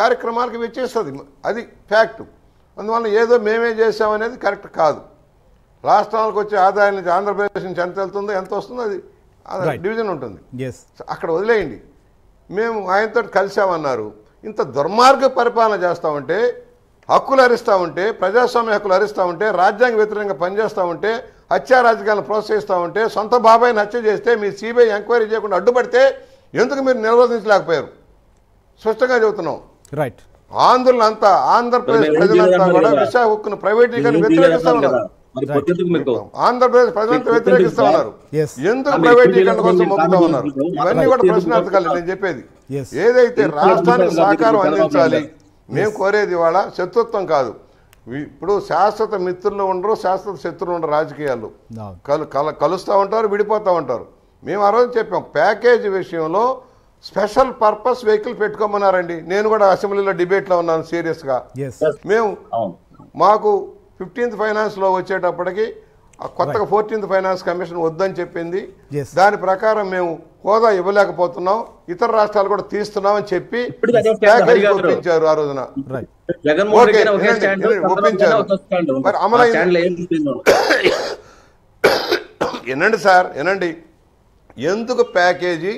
కార్యక్రమాలకు వెచ్చేస్తుంది. అది ఫ్యాక్ట్. అందువల్ల ఏదో మేమే చేసామనేది కరెక్ట్ కాదు. రాష్ట్రాలకు వచ్చే ఆదాయం నుంచి ఆంధ్రప్రదేశ్ నుంచి ఎంత వెళ్తుందో ఎంత వస్తుందో అది డివిజన్ ఉంటుంది. అక్కడ వదిలేయండి. మేము ఆయనతో కలిసామన్నారు. ఇంత దుర్మార్గ పరిపాలన చేస్తూ ఉంటే, హక్కులు హరిస్తూ ఉంటే, ప్రజాస్వామ్య హక్కులు హరిస్తూ ఉంటే, రాజ్యాంగ వ్యతిరేకంగా పనిచేస్తూ ఉంటే, హత్యా రాజకీయాలను ప్రోత్సహిస్తూ ఉంటే, సొంత బాబాయిని హత్య చేస్తే మీ సిబిఐ ఎంక్వైరీ చేయకుండా అడ్డుపడితే ఎందుకు మీరు నిరోధించలేకపోయారు? స్పష్టంగా చెబుతున్నాం. రైట్. ఆంధ్రులంతా, ఆంధ్రప్రదేశ్ ప్రజలంతా కూడా విశాఖ ఉక్కును ప్రైవేటీకరణ వ్యతిరేకిస్తా ఉన్నారు. ఆంధ్రప్రదేశ్ ప్రజలంతా వ్యతిరేకిస్తా ఉన్నారు. ఎందుకు ప్రైవేటీకరణ కోసం మొక్కుతా ఉన్నారు? ఇవన్నీ కూడా ప్రశ్నార్థకాలు. నేను చెప్పేది ఏదైతే రాష్ట్రానికి సహకారం అందించాలి. మేము కోరేది ఇవాళ శత్రుత్వం కాదు. ఇప్పుడు శాశ్వత మిత్రులు ఉండరు, శాశ్వత శత్రులు ఉండరు. రాజకీయాలు కలుస్తూ ఉంటారు, విడిపోతూ ఉంటారు. మేము ఆ రోజు చెప్పాం, ప్యాకేజీ విషయంలో స్పెషల్ పర్పస్ వెహికల్ పెట్టుకోమన్నారండి. నేను కూడా అసెంబ్లీలో డిబేట్లో ఉన్నాను సీరియస్గా. మేము మాకు 15th ఫైనాన్స్లో వచ్చేటప్పటికి కొత్తగా 14th ఫైనాన్స్ కమిషన్ వద్దని చెప్పింది. దాని ప్రకారం మేము హోదా ఇవ్వలేకపోతున్నాం, ఇతర రాష్ట్రాలు కూడా తీస్తున్నామని చెప్పి ప్యాకేజీ ఒప్పించారు. ఆ రోజున ఒప్పించారు. మరి అమలైంది. వినండి సార్, వినండి. ఎందుకు ప్యాకేజీ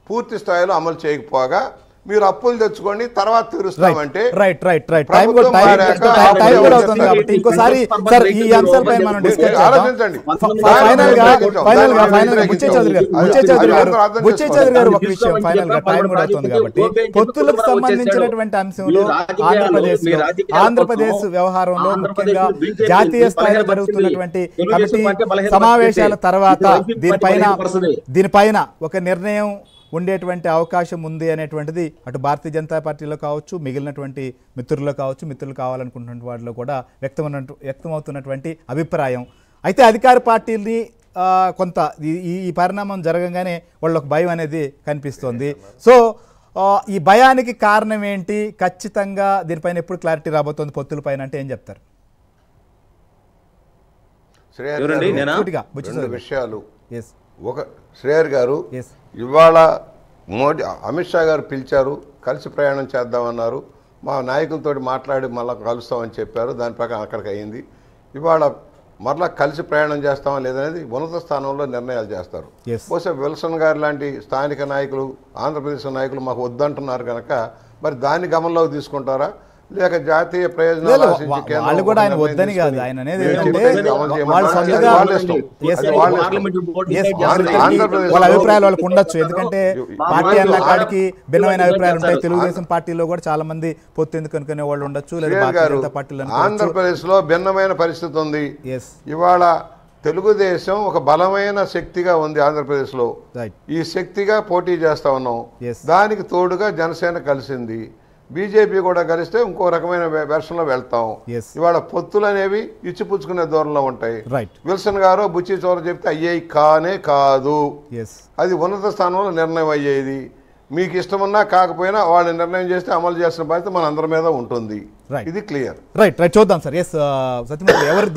పూర్తి స్థాయిలో అమలు చేయకపోగా మీరు అప్పులు తెచ్చుకోండి తర్వాత తీరుస్తామంటే పొత్తులకు సంబంధించినటువంటి అంశంలో ఆంధ్రప్రదేశ్ వ్యవహారంలో ముఖ్యంగా జాతీయ స్థాయిలో జరుగుతున్నటువంటి కమిటీ సమావేశాల తర్వాత దీనిపైన ఒక నిర్ణయం ఉండేటువంటి అవకాశం ఉంది అనేటువంటిది అటు భారతీయ జనతా పార్టీలో కావచ్చు, మిగిలినటువంటి మిత్రుల్లో కావచ్చు, మిత్రులు కావాలనుకుంటున్న వాటిలో కూడా వ్యక్తమవుతున్నటువంటి అభిప్రాయం. అయితే అధికార పార్టీని కొంత ఈ పరిణామం జరగగానే వాళ్ళకు భయం అనేది కనిపిస్తోంది. సో ఈ భయానికి కారణం ఏంటి? ఖచ్చితంగా దీనిపైన ఎప్పుడు క్లారిటీ రాబోతోంది పొత్తుల పైన అంటే ఏం చెప్తారు? విషయాలు ఒక శ్రేయర్ గారు ఇవాళ మోడీ అమిత్ షా గారు పిలిచారు, కలిసి ప్రయాణం చేద్దామన్నారు. మా నాయకులతో మాట్లాడి మళ్ళీ కలుస్తామని చెప్పారు. దాని ప్రకారం అక్కడికి అయింది. ఇవాళ మరలా కలిసి ప్రయాణం చేస్తామా లేదనేది ఉన్నత స్థానంలో నిర్ణయాలు చేస్తారు. బహుశా విల్సన్ గారు లాంటి స్థానిక నాయకులు, ఆంధ్రప్రదేశ్ నాయకులు మాకు వద్దంటున్నారు కనుక మరి దాన్ని గమనంలోకి తీసుకుంటారా, లేక జాతీయ ప్రయోజనాలు అభిప్రాయాలు వాళ్ళకు ఉండొచ్చు. ఎందుకంటే పార్టీ అన్న కాడికి భిన్నమైన అభిప్రాయాలు ఉంటాయి. తెలుగుదేశం పార్టీలో కూడా చాలా మంది పొత్తు ఎందుకు అనుకునే వాళ్ళు ఉండొచ్చు. ఆంధ్రప్రదేశ్ లో భిన్నమైన పరిస్థితి ఉంది. ఇవాళ తెలుగుదేశం ఒక బలమైన శక్తిగా ఉంది ఆంధ్రప్రదేశ్ లో. ఈ శక్తిగా పోటీ చేస్తా ఉన్నాం. దానికి తోడుగా జనసేన కలిసింది, బీజేపీ కూడా కలిస్తే ఇంకో రకమైన వెర్షన్లో వెళ్తాం. ఇవాళ పొత్తులు అనేవి ఇచ్చిపుచ్చుకునే దూరంలో ఉంటాయి. విల్సన్ గారు బుచ్చి చోర చెప్తే అయ్యేవి కానే కాదు. అది ఉన్నత స్థానంలో నిర్ణయం అయ్యేది. మీకు ఇష్టమున్నా కాకపోయినా వాళ్ళు నిర్ణయం చేస్తే అమలు చేసిన బాధ్యత మన అందరి మీద ఉంటుంది. ఇది క్లియర్. చూద్దాం సార్. సత్యమూర్తి ఎవరు